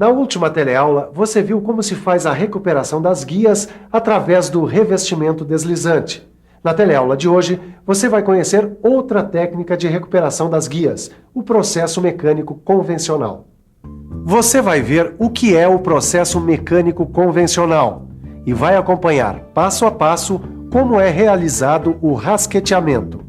Na última teleaula, você viu como se faz a recuperação das guias através do revestimento deslizante. Na teleaula de hoje, você vai conhecer outra técnica de recuperação das guias, o processo mecânico convencional. Você vai ver o que é o processo mecânico convencional e vai acompanhar, passo a passo, como é realizado o rasqueteamento.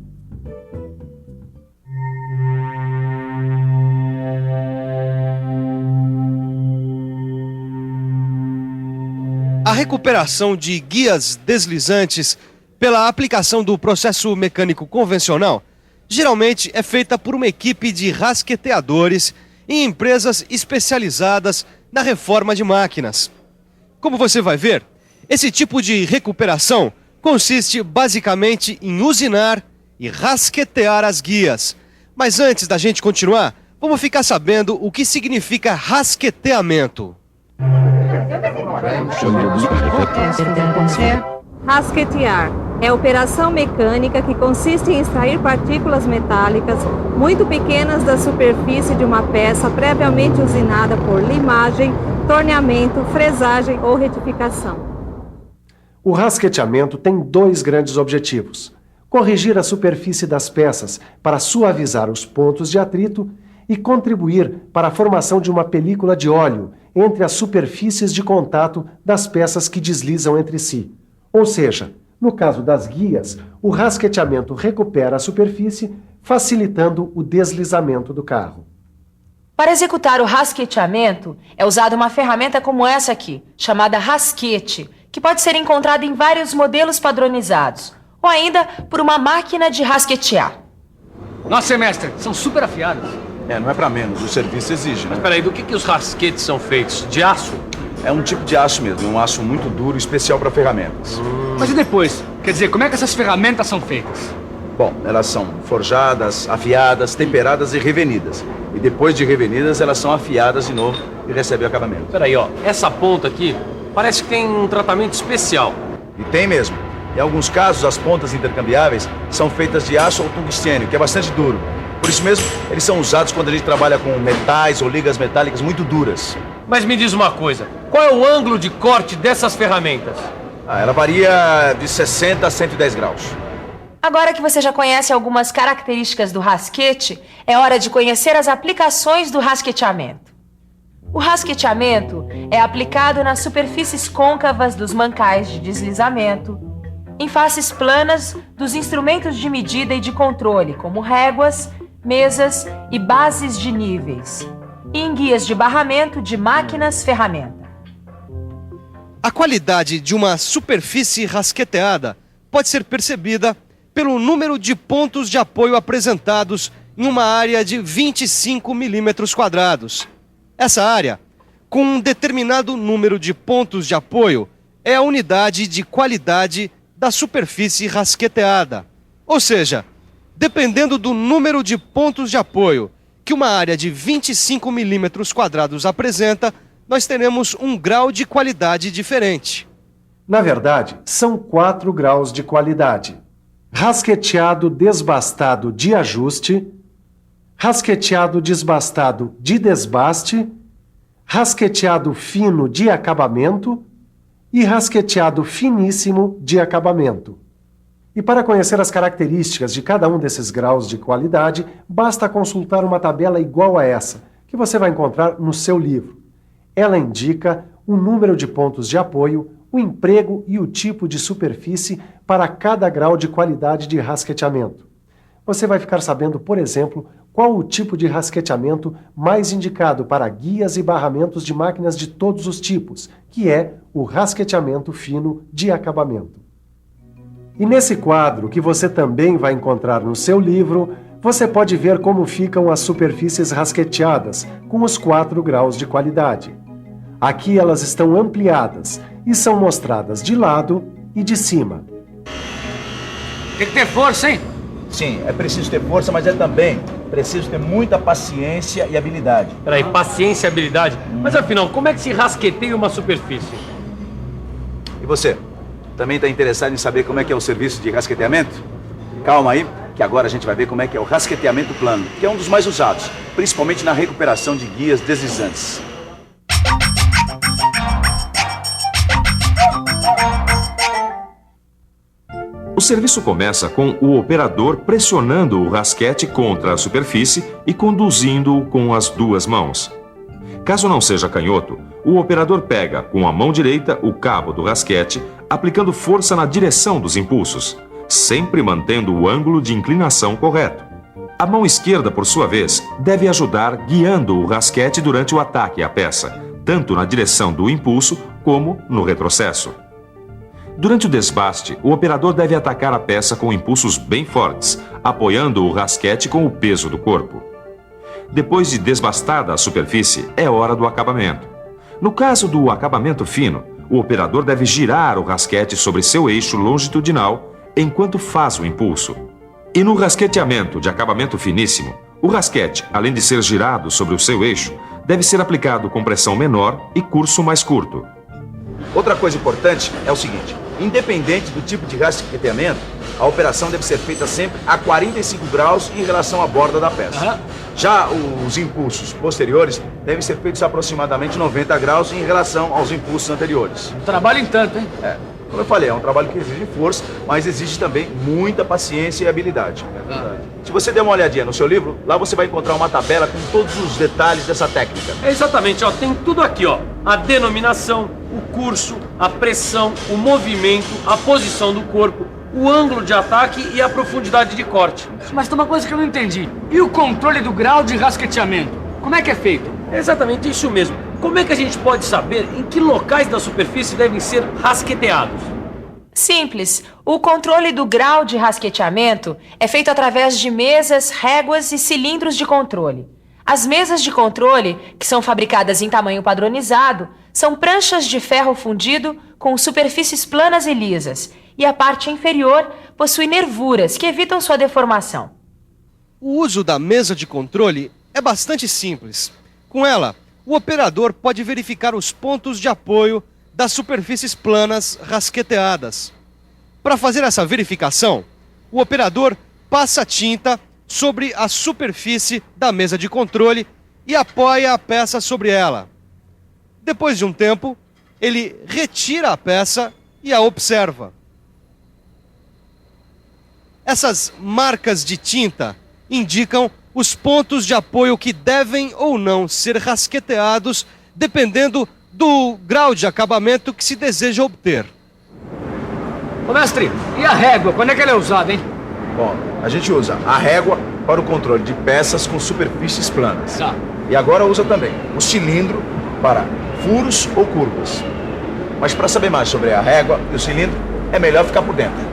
A recuperação de guias deslizantes pela aplicação do processo mecânico convencional geralmente é feita por uma equipe de rasqueteadores em empresas especializadas na reforma de máquinas. Como você vai ver, esse tipo de recuperação consiste basicamente em usinar e rasquetear as guias. Mas antes da gente continuar, vamos ficar sabendo o que significa rasqueteamento. Rasquetear é a operação mecânica que consiste em extrair partículas metálicas muito pequenas da superfície de uma peça previamente usinada por limagem, torneamento, fresagem ou retificação. O rasqueteamento tem dois grandes objetivos: corrigir a superfície das peças para suavizar os pontos de atrito e contribuir para a formação de uma película de óleo entre as superfícies de contato das peças que deslizam entre si. Ou seja, no caso das guias, o rasqueteamento recupera a superfície, facilitando o deslizamento do carro. Para executar o rasqueteamento, é usada uma ferramenta como essa aqui, chamada rasquete, que pode ser encontrada em vários modelos padronizados, ou ainda por uma máquina de rasquetear. Nossa, semestre, são super afiadas. Não é pra menos, o serviço exige, né? Mas peraí, do que os rasquetes são feitos? De aço? É um tipo de aço mesmo, um aço muito duro, especial para ferramentas. Mas e depois? Quer dizer, como é que essas ferramentas são feitas? Bom, elas são forjadas, afiadas, temperadas e revenidas. E depois de revenidas, elas são afiadas de novo e recebem o acabamento. Peraí, ó, essa ponta aqui parece que tem um tratamento especial. E tem mesmo. Em alguns casos, as pontas intercambiáveis são feitas de aço ou tungstênio, que é bastante duro. Por isso mesmo, eles são usados quando a gente trabalha com metais ou ligas metálicas muito duras. Mas me diz uma coisa, qual é o ângulo de corte dessas ferramentas? Ela varia de 60 a 110 graus. Agora que você já conhece algumas características do rasquete, é hora de conhecer as aplicações do rasqueteamento. O rasqueteamento é aplicado nas superfícies côncavas dos mancais de deslizamento, em faces planas dos instrumentos de medida e de controle, como réguas, mesas e bases de níveis, e em guias de barramento de máquinas-ferramenta. A qualidade de uma superfície rasqueteada pode ser percebida pelo número de pontos de apoio apresentados em uma área de 25 milímetros quadrados. Essa área, com um determinado número de pontos de apoio, é a unidade de qualidade da superfície rasqueteada. Ou seja, dependendo do número de pontos de apoio que uma área de 25 milímetros quadrados apresenta, nós teremos um grau de qualidade diferente. Na verdade, são 4 graus de qualidade: rasqueteado desbastado de ajuste, rasqueteado desbastado de desbaste, rasqueteado fino de acabamento e rasqueteado finíssimo de acabamento. E para conhecer as características de cada um desses graus de qualidade, basta consultar uma tabela igual a essa, que você vai encontrar no seu livro. Ela indica o número de pontos de apoio, o emprego e o tipo de superfície para cada grau de qualidade de rasqueteamento. Você vai ficar sabendo, por exemplo, qual o tipo de rasqueteamento mais indicado para guias e barramentos de máquinas de todos os tipos, que é o rasqueteamento fino de acabamento. E nesse quadro, que você também vai encontrar no seu livro, você pode ver como ficam as superfícies rasqueteadas, com os 4 graus de qualidade. Aqui elas estão ampliadas e são mostradas de lado e de cima. Tem que ter força, hein? Sim, é preciso ter força, mas é também preciso ter muita paciência e habilidade. Peraí, paciência e habilidade? Mas afinal, como é que se rasqueteia uma superfície? E você? Também está interessado em saber como é que é o serviço de rasqueteamento? Calma aí, que agora a gente vai ver como é que é o rasqueteamento plano, que é um dos mais usados, principalmente na recuperação de guias deslizantes. serviço começa com o operador pressionando o rasquete contra a superfície e conduzindo-o com as duas mãos. Caso não seja canhoto, o operador pega com a mão direita o cabo do rasquete, aplicando força na direção dos impulsos, sempre mantendo o ângulo de inclinação correto. A mão esquerda, por sua vez, deve ajudar guiando o rasquete durante o ataque à peça, tanto na direção do impulso como no retrocesso. Durante o desbaste, o operador deve atacar a peça com impulsos bem fortes, apoiando o rasquete com o peso do corpo. Depois de desbastada a superfície, é hora do acabamento. No caso do acabamento fino, o operador deve girar o rasquete sobre seu eixo longitudinal enquanto faz o impulso. E no rasqueteamento de acabamento finíssimo, o rasquete, além de ser girado sobre o seu eixo, deve ser aplicado com pressão menor e curso mais curto. Outra coisa importante é o seguinte: independente do tipo de rasqueteamento, a operação deve ser feita sempre a 45 graus em relação à borda da peça. Já os impulsos posteriores devem ser feitos a aproximadamente 90 graus em relação aos impulsos anteriores. Trabalho em tanto, hein? Como eu falei, é um trabalho que exige força, mas exige também muita paciência e habilidade. Se você der uma olhadinha no seu livro, lá você vai encontrar uma tabela com todos os detalhes dessa técnica. Exatamente, ó, tem tudo aqui, ó. A denominação, o curso, a pressão, o movimento, a posição do corpo, o ângulo de ataque e a profundidade de corte. Mas tem uma coisa que eu não entendi. E o controle do grau de rasqueteamento? Como é que é feito? Exatamente isso mesmo. Como é que a gente pode saber em que locais da superfície devem ser rasqueteados? Simples. O controle do grau de rasqueteamento é feito através de mesas, réguas e cilindros de controle. As mesas de controle, que são fabricadas em tamanho padronizado, são pranchas de ferro fundido com superfícies planas e lisas, e a parte inferior possui nervuras que evitam sua deformação. O uso da mesa de controle é bastante simples. Com ela, o operador pode verificar os pontos de apoio das superfícies planas rasqueteadas. Para fazer essa verificação, o operador passa tinta sobre a superfície da mesa de controle e apoia a peça sobre ela. Depois de um tempo, ele retira a peça e a observa. Essas marcas de tinta indicam os pontos de apoio que devem ou não ser rasqueteados, dependendo do grau de acabamento que se deseja obter. Ô mestre, e a régua? Quando é que ela é usada, hein? Bom, a gente usa a régua para o controle de peças com superfícies planas. Tá. E agora usa também o cilindro para furos ou curvas. Mas para saber mais sobre a régua e o cilindro, é melhor ficar por dentro.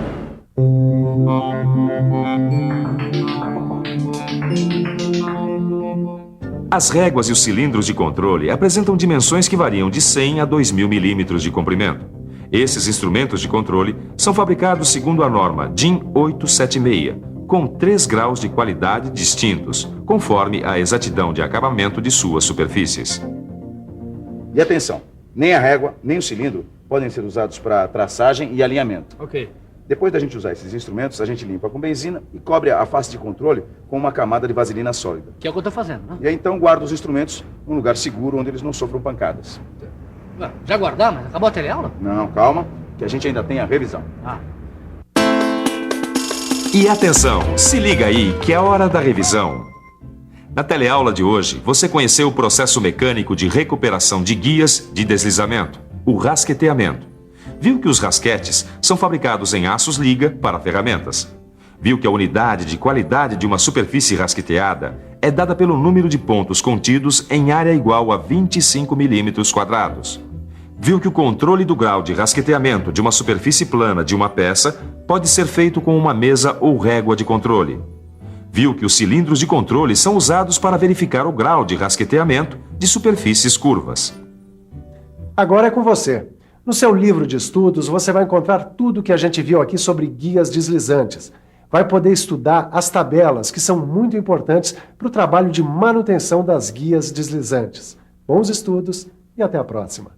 As réguas e os cilindros de controle apresentam dimensões que variam de 100 a 2.000 milímetros de comprimento. Esses instrumentos de controle são fabricados segundo a norma DIN 876, com 3 graus de qualidade distintos, conforme a exatidão de acabamento de suas superfícies. E atenção, nem a régua, nem o cilindro podem ser usados para traçagem e alinhamento. Ok. Depois da gente usar esses instrumentos, a gente limpa com benzina e cobre a face de controle com uma camada de vaselina sólida. Que é o que eu tô fazendo, né? E aí então guarda os instrumentos num lugar seguro onde eles não sofram pancadas. Ué, já guardar, mas acabou a teleaula? Não, calma, que a gente ainda tem a revisão. E atenção, se liga aí que é hora da revisão. Na teleaula de hoje, você conheceu o processo mecânico de recuperação de guias de deslizamento, o rasqueteamento. Viu que os rasquetes são fabricados em aços liga para ferramentas. Viu que a unidade de qualidade de uma superfície rasqueteada é dada pelo número de pontos contidos em área igual a 25 milímetros quadrados. Viu que o controle do grau de rasqueteamento de uma superfície plana de uma peça pode ser feito com uma mesa ou régua de controle. Viu que os cilindros de controle são usados para verificar o grau de rasqueteamento de superfícies curvas. Agora é com você. No seu livro de estudos, você vai encontrar tudo o que a gente viu aqui sobre guias deslizantes. Vai poder estudar as tabelas, que são muito importantes para o trabalho de manutenção das guias deslizantes. Bons estudos e até a próxima.